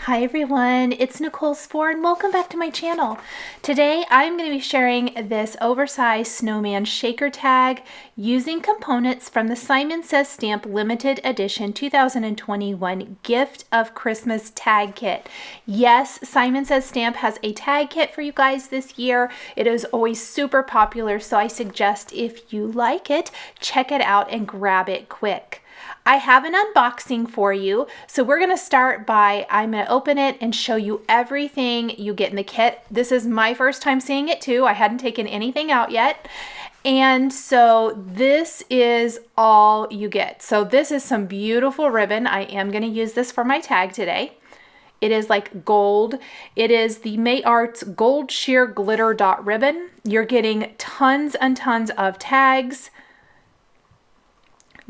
Hi everyone, it's Nicole Spohr and welcome back to my channel. Today I'm going to be sharing this oversized snowman shaker tag using components from the Simon Says Stamp Limited Edition 2021 Gift of Christmas Tag Kit. Yes, Simon Says Stamp has a tag kit for you guys this year. It is always super popular, so I suggest if you like it, check it out and grab it quick. I have an unboxing for you, so we're going to start by, I'm going to open it and show you everything you get in the kit. This is my first time seeing it too. I hadn't taken anything out yet. And so this is all you get. So this is some beautiful ribbon. I am going to use this for my tag today. It is like gold. It is the May Arts Gold Sheer Glitter Dot Ribbon. You're getting tons and tons of tags.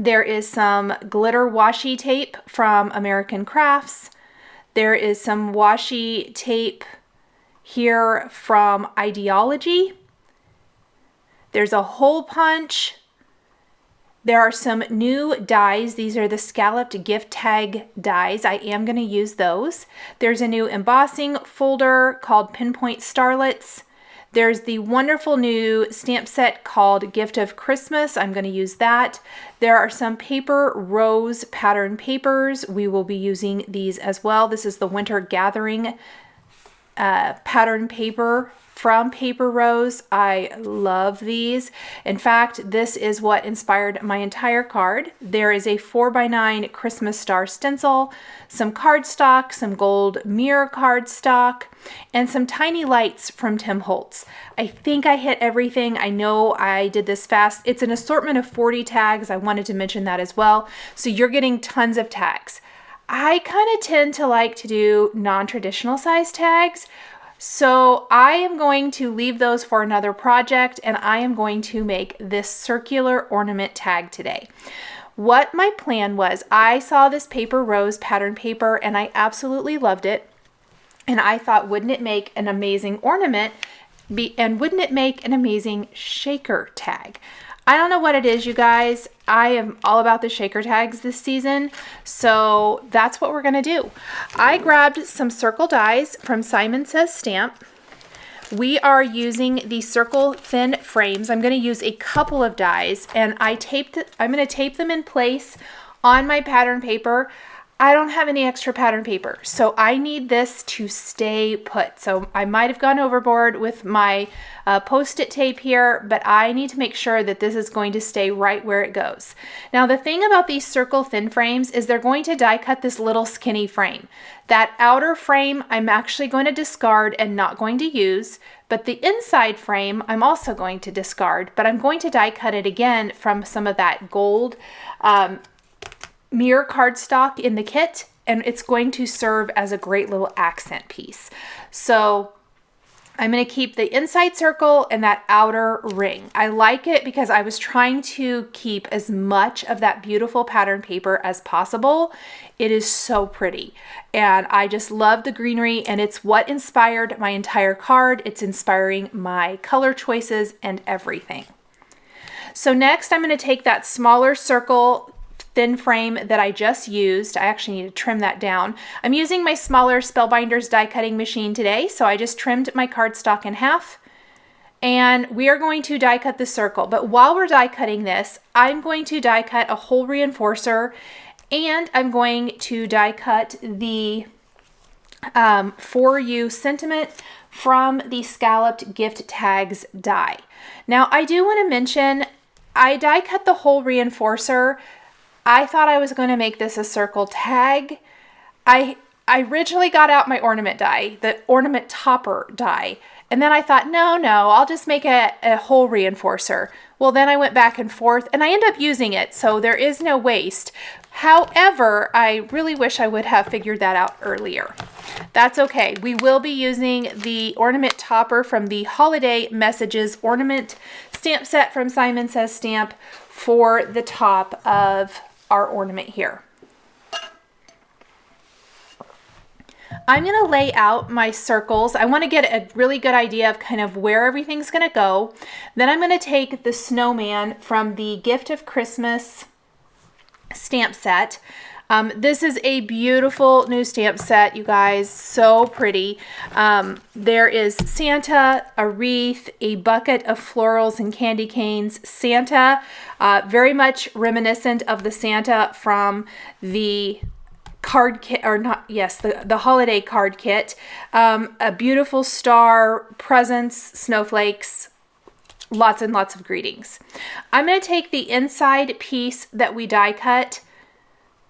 There is some glitter washi tape from American Crafts. There is some washi tape here from Ideology. There's a hole punch. There are some new dies. These are the scalloped gift tag dies. I am going to use those. There's a new embossing folder called Pinpoint Starlets. There's the wonderful new stamp set called Gift of Christmas. I'm going to use that. There are some paper rose pattern papers. We will be using these as well. This is the Winter Gathering pattern paper from Paper Rose. I love these. In fact, this is what inspired my entire card. There is a 4x9 Christmas star stencil, some cardstock, some gold mirror cardstock, and some tiny lights from Tim Holtz. I think I hit everything. I know I did this fast. It's an assortment of 40 tags. I wanted to mention that as well. So you're getting tons of tags. I kind of tend to like to do non-traditional size tags. So I am going to leave those for another project, and I am going to make this circular ornament tag today. What my plan was, I saw this Paper Rose pattern paper and I absolutely loved it. And I thought, wouldn't it make an amazing ornament and wouldn't it make an amazing shaker tag? I don't know what it is, you guys. I am all about the shaker tags this season, so that's what we're gonna do. I grabbed some circle dies from Simon Says Stamp. We are using the circle thin frames. I'm gonna use a couple of dies, and I'm gonna tape them in place on my pattern paper. I don't have any extra pattern paper, so I need this to stay put. So I might have gone overboard with my post-it tape here, but I need to make sure that this is going to stay right where it goes. Now, the thing about these circle thin frames is they're going to die cut this little skinny frame. That outer frame I'm actually going to discard and not going to use, but the inside frame I'm also going to discard, but I'm going to die cut it again from some of that gold mirror cardstock in the kit, and it's going to serve as a great little accent piece. So I'm going to keep the inside circle and that outer ring. I like it because I was trying to keep as much of that beautiful pattern paper as possible. It is so pretty, and I just love the greenery, and it's what inspired my entire card. It's inspiring my color choices and everything. So next I'm going to take that smaller circle thin frame that I just used. I actually need to trim that down. I'm using my smaller Spellbinders die cutting machine today, so I just trimmed my cardstock in half, and we are going to die cut the circle. But while we're die cutting this, I'm going to die cut a hole reinforcer, and I'm going to die cut the For You sentiment from the Scalloped Gift Tags die. Now, I do want to mention, I die cut the hole reinforcer. I thought I was going to make this a circle tag. I originally got out my ornament die, the Ornament Topper die, and then I thought, no, I'll just make a hole reinforcer. Well, then I went back and forth, and I end up using it, so there is no waste. However, I really wish I would have figured that out earlier. That's okay. We will be using the Ornament Topper from the Holiday Messages Ornament Stamp Set from Simon Says Stamp for the top of our ornament here. I'm going to lay out my circles. I want to get a really good idea of kind of where everything's going to go. Then I'm going to take the snowman from the Gift of Christmas stamp set. This is a beautiful new stamp set, you guys, so pretty. There is Santa, a wreath, a bucket of florals and candy canes, Santa, very much reminiscent of the Santa from the card kit, or not, yes, the holiday card kit, a beautiful star, presents, snowflakes, lots and lots of greetings. I'm going to take the inside piece that we die cut,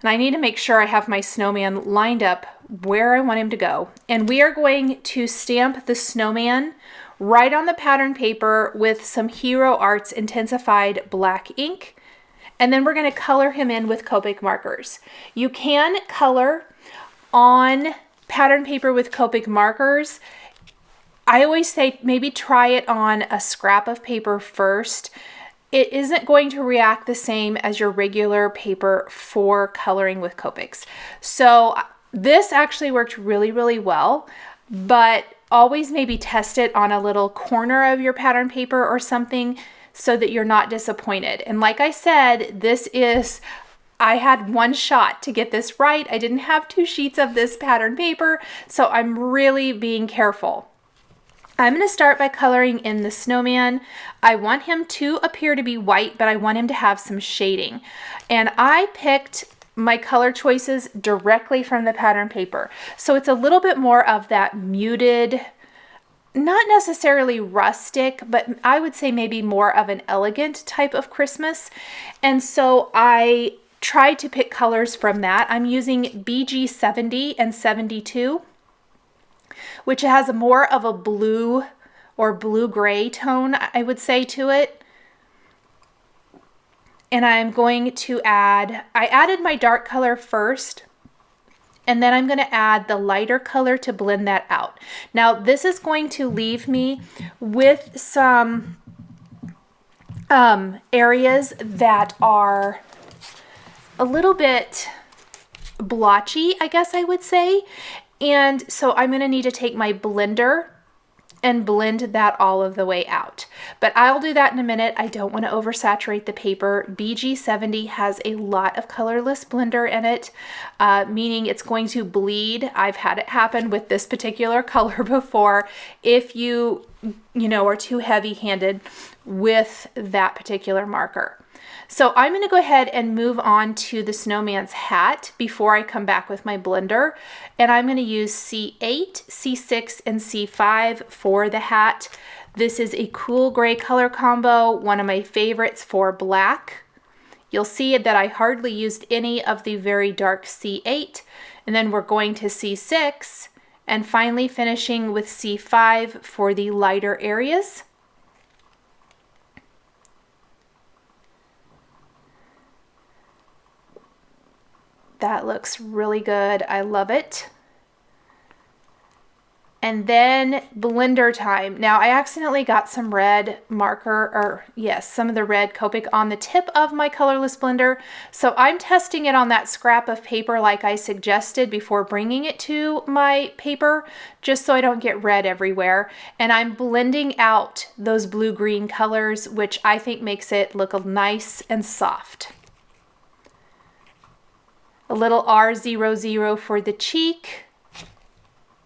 and I need to make sure I have my snowman lined up where I want him to go. And we are going to stamp the snowman right on the pattern paper with some Hero Arts Intensified black ink. And then we're going to color him in with Copic markers. You can color on pattern paper with Copic markers. I always say maybe try it on a scrap of paper first. It isn't going to react the same as your regular paper for coloring with Copics. So this actually worked really, really well, but always maybe test it on a little corner of your pattern paper or something, so that you're not disappointed. And like I said, I had one shot to get this right. I didn't have 2 sheets of this pattern paper, so I'm really being careful. I'm going to start by coloring in the snowman. I want him to appear to be white, but I want him to have some shading. And I picked my color choices directly from the pattern paper. So it's a little bit more of that muted, not necessarily rustic, but I would say maybe more of an elegant type of Christmas. And so I tried to pick colors from that. I'm using BG 70 and 72, which has more of a blue or blue-gray tone, I would say, to it. And I'm going to I added my dark color first, and then I'm going to add the lighter color to blend that out. Now, this is going to leave me with some areas that are a little bit blotchy, I guess I would say. And so I'm going to need to take my blender and blend that all of the way out. But I'll do that in a minute. I don't want to oversaturate the paper. BG 70 has a lot of colorless blender in it, meaning it's going to bleed. I've had it happen with this particular color before if you are too heavy-handed with that particular marker. So I'm going to go ahead and move on to the snowman's hat before I come back with my blender. And I'm going to use C8, C6, and C5 for the hat. This is a cool gray color combo, one of my favorites for black. You'll see that I hardly used any of the very dark C8. And then we're going to C6 and finally finishing with C5 for the lighter areas. That looks really good. I love it. And then blender time. Now I accidentally got some red marker, or yes, some of the red Copic on the tip of my colorless blender. So I'm testing it on that scrap of paper like I suggested before bringing it to my paper, just so I don't get red everywhere. And I'm blending out those blue-green colors, which I think makes it look nice and soft. A little R00 for the cheek.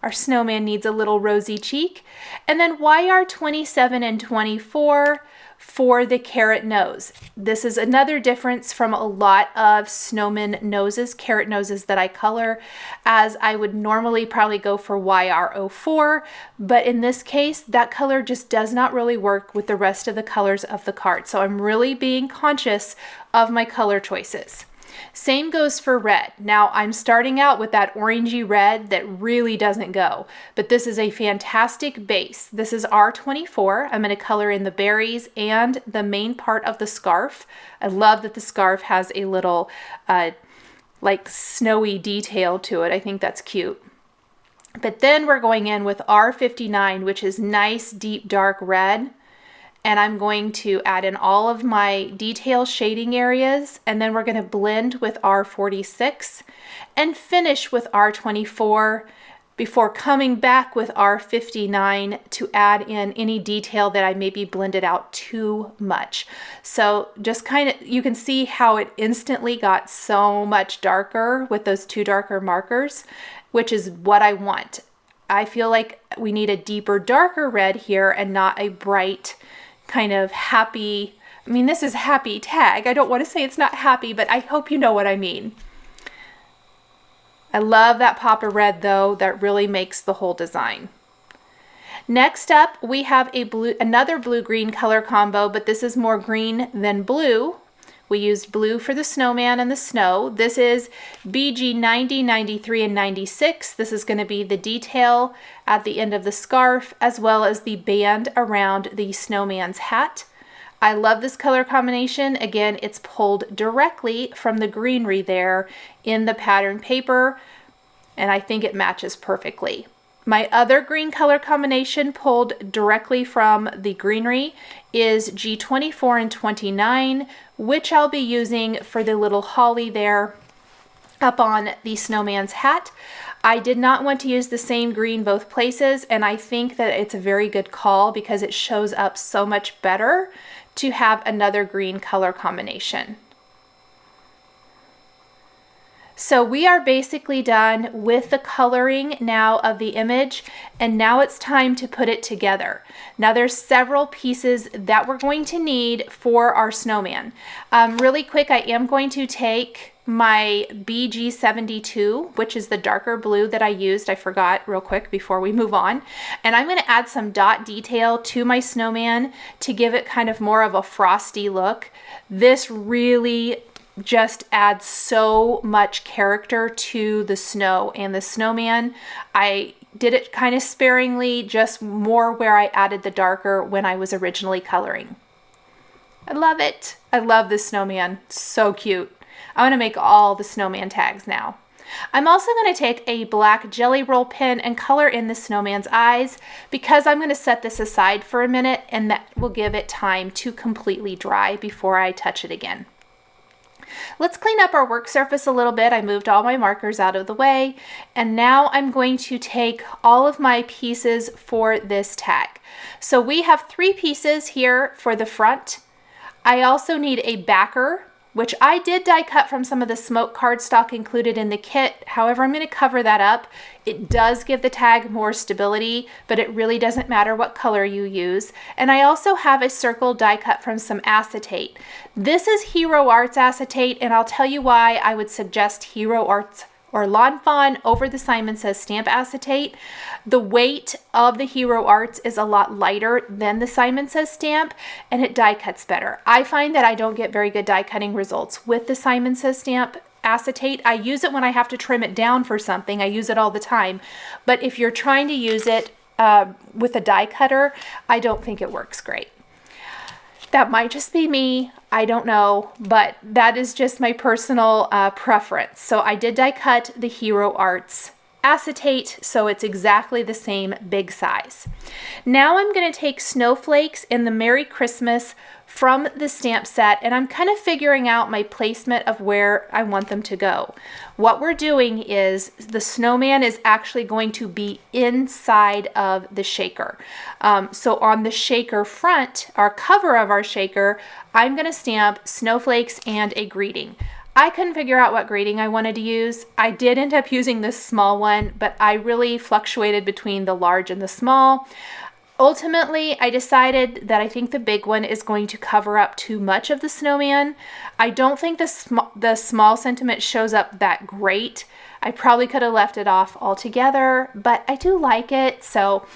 Our snowman needs a little rosy cheek. And then YR 27 and 24 for the carrot nose. This is another difference from a lot of snowman noses, carrot noses that I color, as I would normally probably go for YR04, but in this case, that color just does not really work with the rest of the colors of the card. So I'm really being conscious of my color choices. Same goes for red. Now I'm starting out with that orangey red that really doesn't go, but this is a fantastic base. This is R24. I'm going to color in the berries and the main part of the scarf. I love that the scarf has a little like snowy detail to it. I think that's cute. But then we're going in with R59, which is nice deep dark red. And I'm going to add in all of my detail shading areas, and then we're going to blend with R46 and finish with R24 before coming back with R59 to add in any detail that I maybe blended out too much. So just kind of, you can see how it instantly got so much darker with those two darker markers, which is what I want. I feel like we need a deeper, darker red here and not a bright kind of happy, I mean, this is happy tag. I don't want to say it's not happy, but I hope you know what I mean. I love that pop of red though. That really makes the whole design. Next up, we have another blue-green color combo, but this is more green than blue. We used blue for the snowman and the snow. This is BG 90, 93, and 96. This is going to be the detail at the end of the scarf, as well as the band around the snowman's hat. I love this color combination. Again, it's pulled directly from the greenery there in the pattern paper, and I think it matches perfectly. My other green color combination pulled directly from the greenery is G24 and 29, which I'll be using for the little holly there up on the snowman's hat. I did not want to use the same green both places, and I think that it's a very good call because it shows up so much better to have another green color combination. So we are basically done with the coloring now of the image, and now it's time to put it together. Now there's several pieces that we're going to need for our snowman. Really quick, I am going to take my BG72, which is the darker blue that I used. I forgot real quick before we move on. And I'm going to add some dot detail to my snowman to give it kind of more of a frosty look. This really just adds so much character to the snow and the snowman. I did it kind of sparingly, just more where I added the darker when I was originally coloring. I love it. I love this snowman. So cute. I'm going to make all the snowman tags now. I'm also going to take a black jelly roll pen and color in the snowman's eyes because I'm going to set this aside for a minute, and that will give it time to completely dry before I touch it again. Let's clean up our work surface a little bit. I moved all my markers out of the way, and now I'm going to take all of my pieces for this tag. So we have 3 pieces here for the front. I also need a backer, which I did die cut from some of the smoke cardstock included in the kit. However, I'm going to cover that up. It does give the tag more stability, but it really doesn't matter what color you use. And I also have a circle die cut from some acetate. This is Hero Arts acetate, and I'll tell you why I would suggest Hero Arts or Lawn Fawn over the Simon Says Stamp acetate. The weight of the Hero Arts is a lot lighter than the Simon Says Stamp, and it die cuts better. I find that I don't get very good die cutting results with the Simon Says Stamp acetate. I use it when I have to trim it down for something. I use it all the time. But if you're trying to use it with a die cutter, I don't think it works great. That might just be me, I don't know, but that is just my personal preference. So I did die cut the Hero Arts acetate, so it's exactly the same big size. Now I'm going to take snowflakes in the Merry Christmas from the stamp set, and I'm kind of figuring out my placement of where I want them to go. What we're doing is the snowman is actually going to be inside of the shaker. So on the shaker front, our cover of our shaker, I'm going to stamp snowflakes and a greeting. I couldn't figure out what greeting I wanted to use. I did end up using this small one, but I really fluctuated between the large and the small. Ultimately, I decided that I think the big one is going to cover up too much of the snowman. I don't think the small sentiment shows up that great. I probably could have left it off altogether, but I do like it. So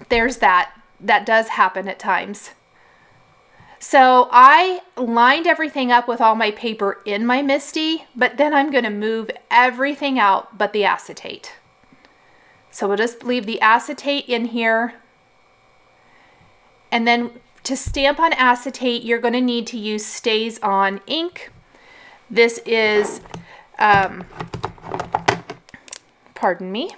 there's that. That does happen at times. So I lined everything up with all my paper in my MISTI, but then I'm going to move everything out but the acetate. So we'll just leave the acetate in here. And then to stamp on acetate, you're going to need to use Stazon ink. This is, pardon me,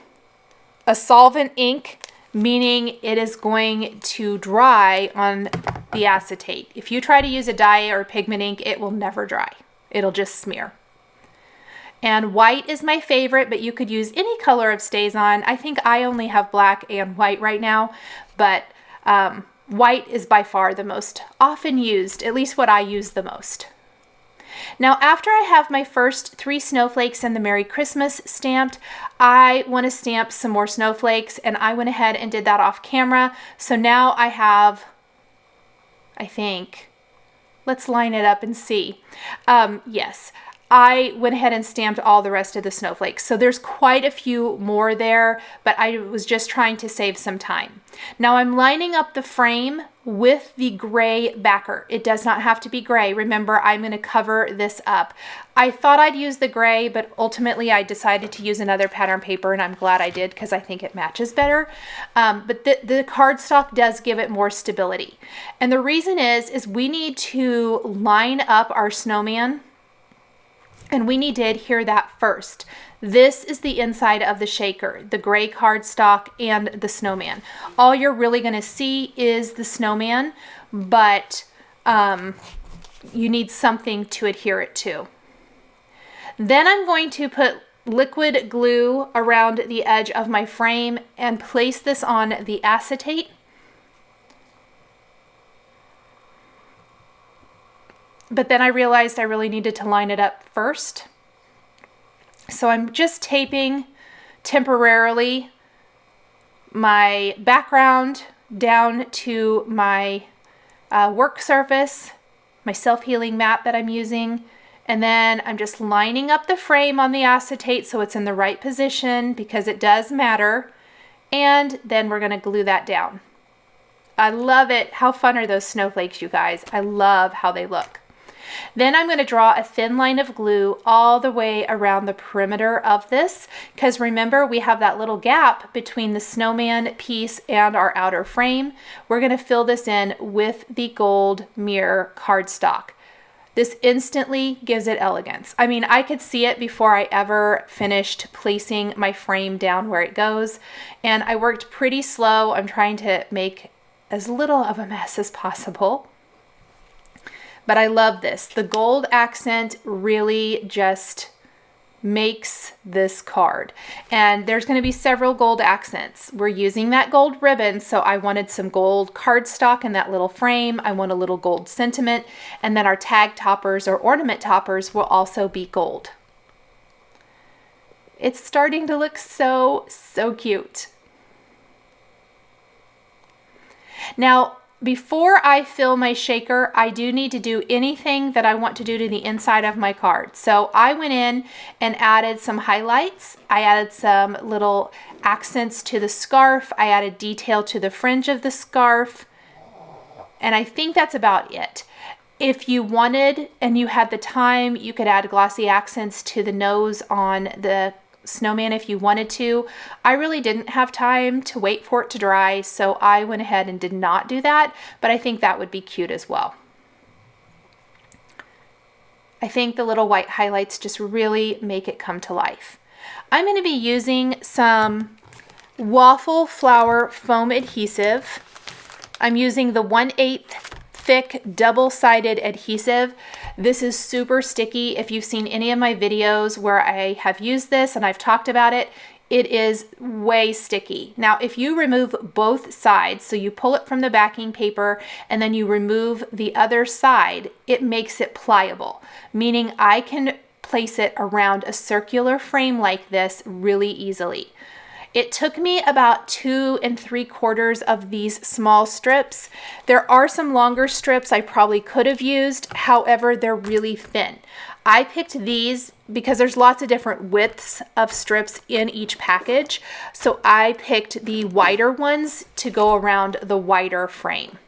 a solvent ink, meaning it is going to dry on the acetate. If you try to use a dye or pigment ink, it will never dry. It'll just smear. And white is my favorite, but you could use any color of Stazon. I think I only have black and white right now, but white is by far the most often used, at least what I use the most. Now, after I have my first 3 snowflakes and the Merry Christmas stamped, I want to stamp some more snowflakes, and I went ahead and did that off camera. So now I have, I think, let's line it up and see. Yes, I went ahead and stamped all the rest of the snowflakes. So there's quite a few more there, but I was just trying to save some time. Now I'm lining up the frame with the gray backer. It does not have to be gray. Remember, I'm going to cover this up. I thought I'd use the gray, but ultimately I decided to use another pattern paper, and I'm glad I did because I think it matches better. But the cardstock does give it more stability. And the reason is we need to line up our snowman, and we need to adhere that first. This is the inside of the shaker, the gray cardstock and the snowman. All you're really going to see is the snowman, but you need something to adhere it to. Then I'm going to put liquid glue around the edge of my frame and place this on the acetate. But then I realized I really needed to line it up first. So I'm just taping temporarily my background down to my work surface, my self-healing mat that I'm using. And then I'm just lining up the frame on the acetate so it's in the right position, because it does matter. And then we're going to glue that down. I love it. How fun are those snowflakes, you guys? I love how they look. Then I'm going to draw a thin line of glue all the way around the perimeter of this, because remember, we have that little gap between the snowman piece and our outer frame. We're going to fill this in with the gold mirror cardstock. This instantly gives it elegance. I mean, I could see it before I ever finished placing my frame down where it goes, and I worked pretty slow. I'm trying to make as little of a mess as possible. But I love this. The gold accent really just makes this card. And there's going to be several gold accents. We're using that gold ribbon, so I wanted some gold cardstock in that little frame. I want a little gold sentiment. And then our tag toppers or ornament toppers will also be gold. It's starting to look so, so cute. Now, before I fill my shaker, I do need to do anything that I want to do to the inside of my card. So I went in and added some highlights. I added some little accents to the scarf. I added detail to the fringe of the scarf. And I think that's about it. If you wanted and you had the time, you could add glossy accents to the nose on the snowman if you wanted to. I really didn't have time to wait for it to dry, so I went ahead and did not do that, but I think that would be cute as well. I think the little white highlights just really make it come to life. I'm going to be using some Waffle Flower Foam Adhesive. I'm using the 1/8 thick double-sided adhesive. This is super sticky. If you've seen any of my videos where I have used this and I've talked about it, it is way sticky. Now, if you remove both sides, so you pull it from the backing paper and then you remove the other side, it makes it pliable, meaning I can place it around a circular frame like this really easily. It took me about 2 3/4 of these small strips. There are some longer strips I probably could have used. However, they're really thin. I picked these because there's lots of different widths of strips in each package. So I picked the wider ones to go around the wider frame.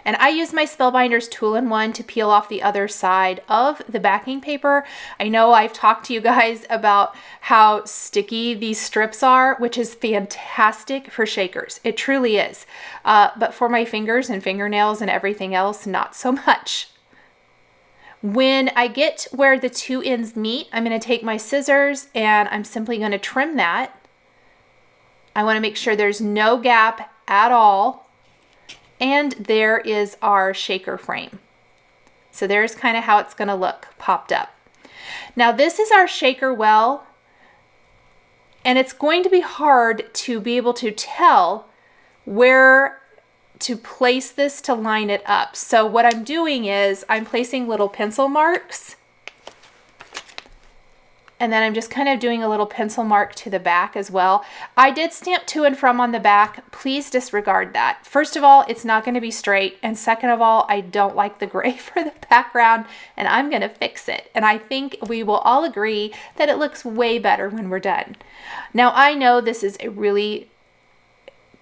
And I used my Spellbinders Tool-in-One to peel off the other side of the backing paper. I know I've talked to you guys about how sticky these strips are, which is fantastic for shakers. It truly is. But for my fingers and fingernails and everything else, not so much. When I get where the two ends meet, I'm going to take my scissors and I'm simply going to trim that. I want to make sure there's no gap at all. And there is our shaker frame. So there's kind of how it's going to look popped up. Now this is our shaker well, and it's going to be hard to be able to tell where to place this to line it up. So what I'm doing is I'm placing little pencil marks, and then I'm just kind of doing a little pencil mark to the back as well. I did stamp to and from on the back. Please disregard that. First of all, it's not going to be straight. And second of all, I don't like the gray for the background, and I'm going to fix it. And I think we will all agree that it looks way better when we're done. Now, I know this is a really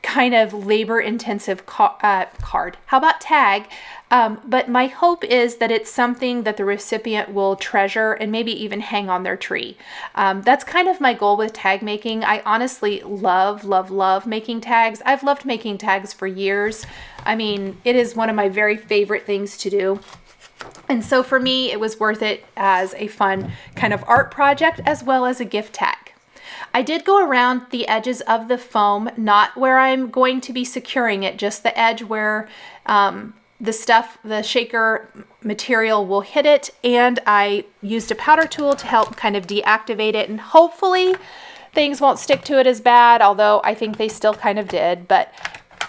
kind of labor-intensive card. How about tag? But my hope is that it's something that the recipient will treasure and maybe even hang on their tree. That's kind of my goal with tag making. I honestly love, love, love making tags. I've loved making tags for years. I mean, it is one of my very favorite things to do. And so for me, it was worth it as a fun kind of art project as well as a gift tag. I did go around the edges of the foam, not where I'm going to be securing it, just the edge where the shaker material will hit it, and I used a powder tool to help kind of deactivate it, and hopefully things won't stick to it as bad, although I think they still kind of did, but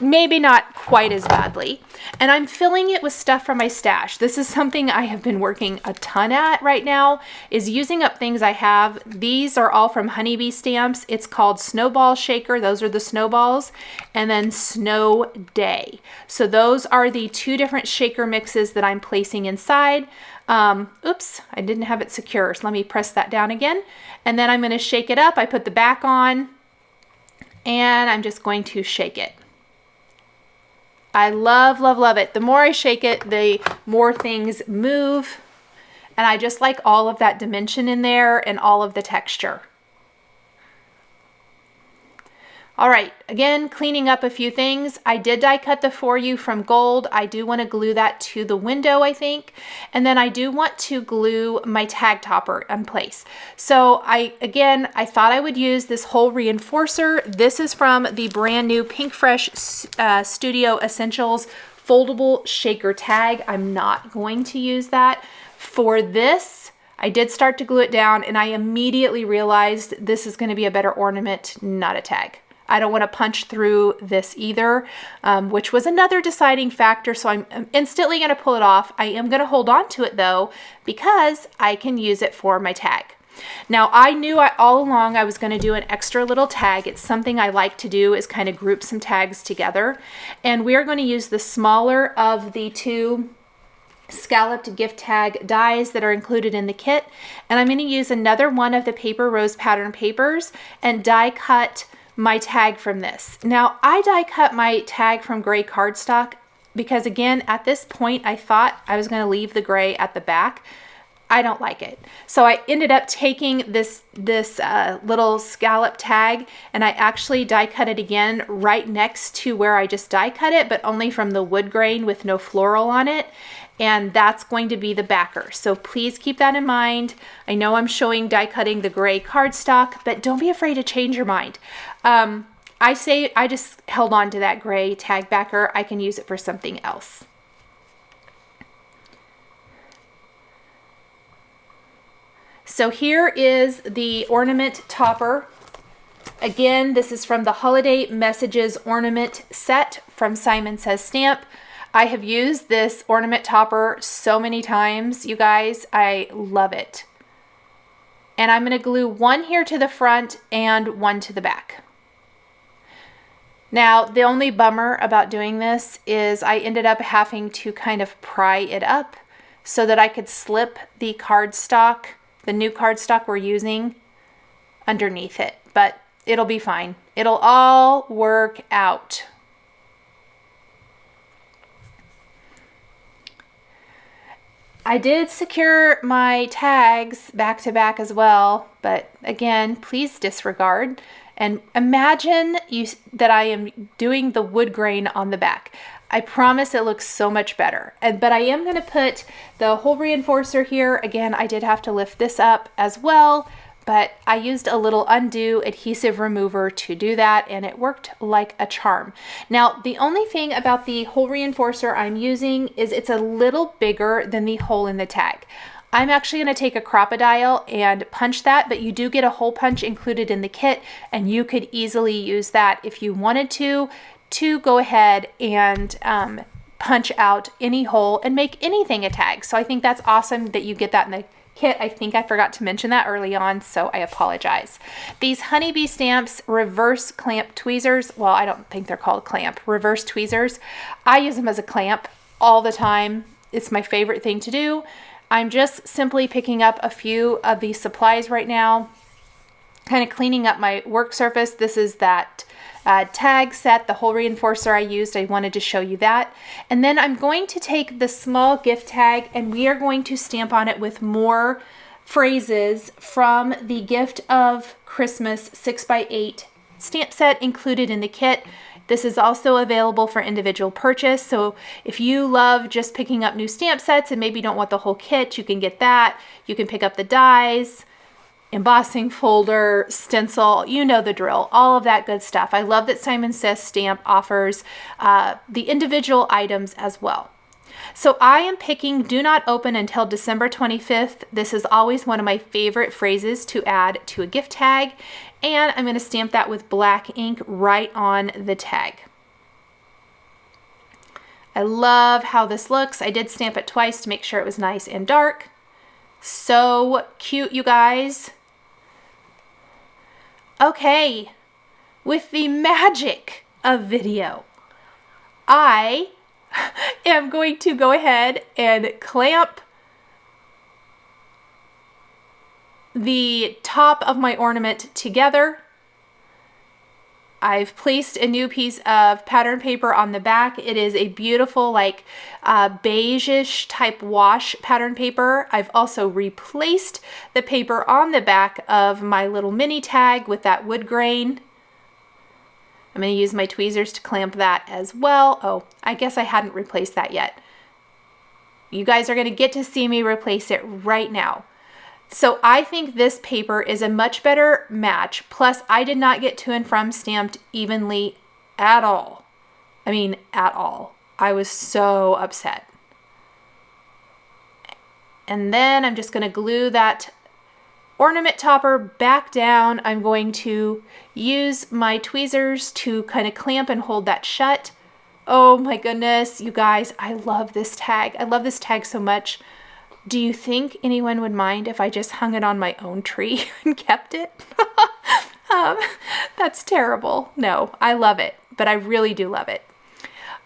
maybe not quite as badly. And I'm filling it with stuff from my stash. This is something I have been working a ton at right now, is using up things I have. These are all from Honeybee Stamps. It's called Snowball Shaker. Those are the snowballs. And then Snow Day. So those are the two different shaker mixes that I'm placing inside. Oops, I didn't have it secure. So let me press that down again. And then I'm going to shake it up. I put the back on, and I'm just going to shake it. I love, love, love it. The more I shake it, the more things move. And I just like all of that dimension in there and all of the texture. All right, again, cleaning up a few things. I did die cut the For You from gold. I do want to glue that to the window, I think. And then I do want to glue my tag topper in place. So I thought I would use this whole reinforcer. This is from the brand new PinkFresh Studio Essentials foldable shaker tag. I'm not going to use that. For this, I did start to glue it down, and I immediately realized this is going to be a better ornament, not a tag. I don't want to punch through this either, which was another deciding factor. So I'm instantly going to pull it off. I am going to hold on to it though, because I can use it for my tag. Now I knew all along I was going to do an extra little tag. It's something I like to do, is kind of group some tags together. And we are going to use the smaller of the two scalloped gift tag dies that are included in the kit. And I'm going to use another one of the Paper Rose pattern papers and die cut my tag from this. Now I die cut my tag from gray cardstock because, again, at this point I thought I was going to leave the gray at the back. I don't like it. So I ended up taking this little scallop tag, and I actually die cut it again right next to where I just die cut it, but only from the wood grain with no floral on it. And that's going to be the backer. So please keep that in mind. I know I'm showing die cutting the gray cardstock, but don't be afraid to change your mind. I just held on to that gray tag backer. I can use it for something else. So here is the ornament topper. Again, this is from the Holiday Messages ornament set from Simon Says Stamp. I have used this ornament topper so many times, you guys. I love it. And I'm going to glue one here to the front and one to the back. Now, the only bummer about doing this is I ended up having to kind of pry it up so that I could slip the cardstock, the new cardstock we're using, underneath it. But it'll be fine. It'll all work out. I did secure my tags back to back as well, but again, please disregard and imagine that I am doing the wood grain on the back. I promise it looks so much better. But I am going to put the whole reinforcer here. Again, I did have to lift this up as well, but I used a little undo adhesive remover to do that, and it worked like a charm. Now, the only thing about the hole reinforcer I'm using is it's a little bigger than the hole in the tag. I'm actually going to take a Crop-A-Dial and punch that, but you do get a hole punch included in the kit, and you could easily use that if you wanted to go ahead and punch out any hole and make anything a tag. So I think that's awesome that you get that in the kit. I think I forgot to mention that early on, so I apologize. These Honeybee Stamps reverse clamp tweezers, well, I don't think they're called clamp, reverse tweezers. I use them as a clamp all the time. It's my favorite thing to do. I'm just simply picking up a few of these supplies right now, kind of cleaning up my work surface. This is that tag set, the hole reinforcer I used. I wanted to show you that. And then I'm going to take the small gift tag and we are going to stamp on it with more phrases from the Gift of Christmas 6x8 stamp set included in the kit. This is also available for individual purchase. So if you love just picking up new stamp sets and maybe don't want the whole kit, you can get that. You can pick up the dies, embossing folder, stencil, you know the drill, all of that good stuff. I love that Simon Says Stamp offers the individual items as well. So I am picking Do Not Open Until December 25th. This is always one of my favorite phrases to add to a gift tag, and I'm going to stamp that with black ink right on the tag. I love how this looks. I did stamp it twice to make sure it was nice and dark. So cute, you guys. Okay, with the magic of video, I am going to go ahead and clamp the top of my ornament together. I've placed a new piece of pattern paper on the back. It is a beautiful, like beige-ish type wash pattern paper. I've also replaced the paper on the back of my little mini tag with that wood grain. I'm going to use my tweezers to clamp that as well. Oh, I guess I hadn't replaced that yet. You guys are going to get to see me replace it right now. So I think this paper is a much better match. Plus, I did not get To and From stamped evenly at all. I mean, at all. I was so upset. And then I'm just going to glue that ornament topper back down. I'm going to use my tweezers to kind of clamp and hold that shut. Oh my goodness, you guys, I love this tag. I love this tag so much. Do you think anyone would mind if I just hung it on my own tree and kept it? That's terrible. No, I love it, but I really do love it.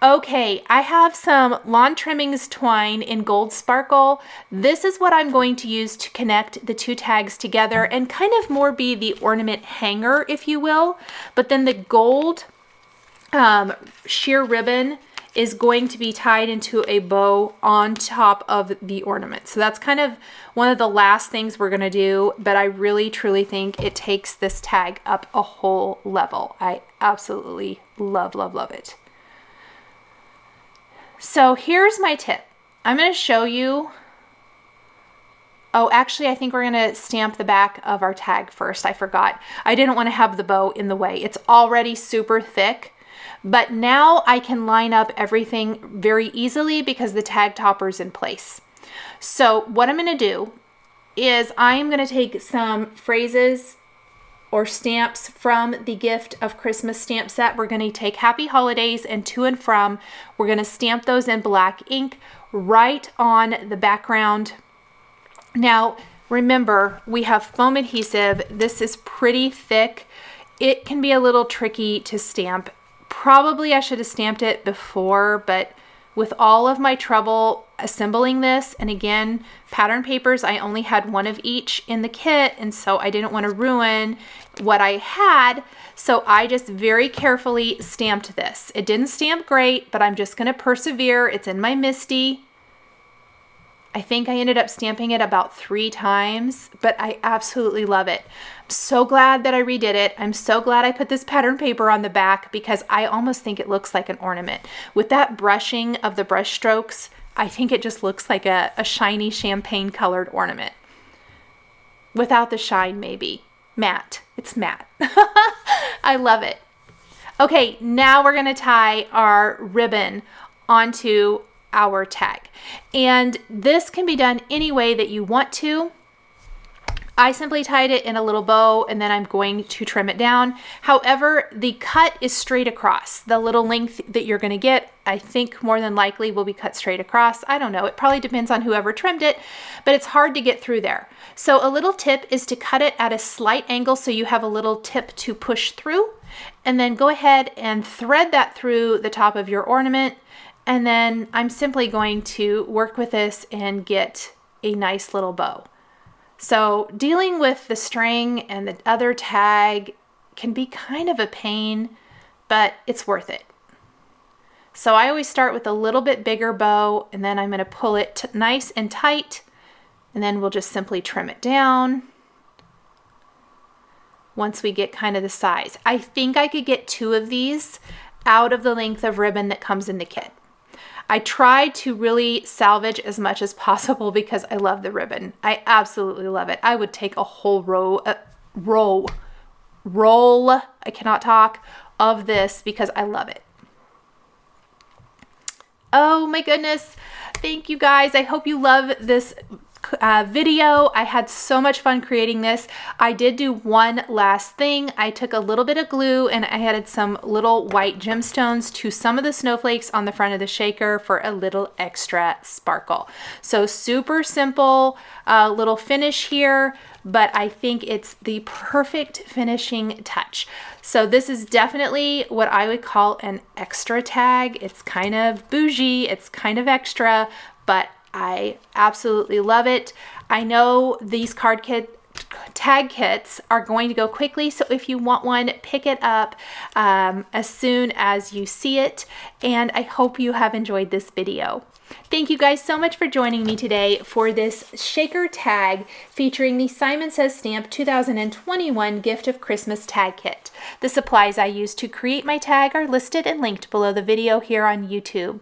Okay, I have some Lawn Trimmings twine in Gold Sparkle. This is what I'm going to use to connect the two tags together and kind of more be the ornament hanger, if you will. But then the gold sheer ribbon is going to be tied into a bow on top of the ornament. So that's kind of one of the last things we're gonna do, but I really truly think it takes this tag up a whole level. I absolutely love, love, love it. So here's my tip. I'm gonna show you, oh, actually, I think we're gonna stamp the back of our tag first. I forgot. I didn't wanna have the bow in the way. It's already super thick. But now I can line up everything very easily because the tag topper is in place. So what I'm going to do is I'm going to take some phrases or stamps from the Gift of Christmas stamp set. We're going to take Happy Holidays and To and From. We're going to stamp those in black ink right on the background. Now, remember, we have foam adhesive. This is pretty thick. It can be a little tricky to stamp. Probably I should have stamped it before, but with all of my trouble assembling this, and again, pattern papers, I only had one of each in the kit, and so I didn't want to ruin what I had, so I just very carefully stamped this. It didn't stamp great, but I'm just going to persevere. It's in my MISTI. I think I ended up stamping it about 3 times, but I absolutely love it. I'm so glad that I redid it. I'm so glad I put this pattern paper on the back because I almost think it looks like an ornament. With that brushing of the brush strokes, I think it just looks like a shiny champagne colored ornament. without the shine maybe. Matte. It's matte. I love it. Okay, now we're gonna tie our ribbon onto our tag. And this can be done any way that you want to. I simply tied it in a little bow and then I'm going to trim it down. However, the cut is straight across. The little length that you're gonna get, I think more than likely will be cut straight across. I don't know, it probably depends on whoever trimmed it, but it's hard to get through there. So a little tip is to cut it at a slight angle so you have a little tip to push through, and then go ahead and thread that through the top of your ornament. And then I'm simply going to work with this and get a nice little bow. So dealing with the string and the other tag can be kind of a pain, but it's worth it. So I always start with a little bit bigger bow, and then I'm going to pull it nice and tight, and then we'll just simply trim it down once we get kind of the size. I think I could get 2 of these out of the length of ribbon that comes in the kit. I tried to really salvage as much as possible because I love the ribbon. I absolutely love it. I would take a whole roll, I cannot talk, of this because I love it. Oh my goodness. Thank you guys. I hope you love this video. I had so much fun creating this. I did do one last thing. I took a little bit of glue and I added some little white gemstones to some of the snowflakes on the front of the shaker for a little extra sparkle. So super simple little finish here, but I think it's the perfect finishing touch. So this is definitely what I would call an extra tag. It's kind of bougie, it's kind of extra, but I absolutely love it. I know these tag kits are going to go quickly, so if you want one, pick it up as soon as you see it, and I hope you have enjoyed this video. Thank you guys so much for joining me today for this shaker tag featuring the Simon Says Stamp 2021 Gift of Christmas Tag Kit. The supplies I used to create my tag are listed and linked below the video here on YouTube.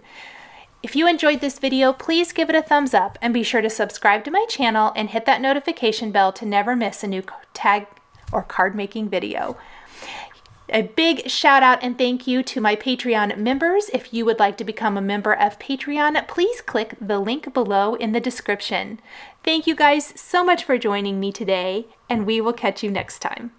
If you enjoyed this video, please give it a thumbs up and be sure to subscribe to my channel and hit that notification bell to never miss a new tag or card making video. A big shout out and thank you to my Patreon members. If you would like to become a member of Patreon, please click the link below in the description. Thank you guys so much for joining me today, and we will catch you next time.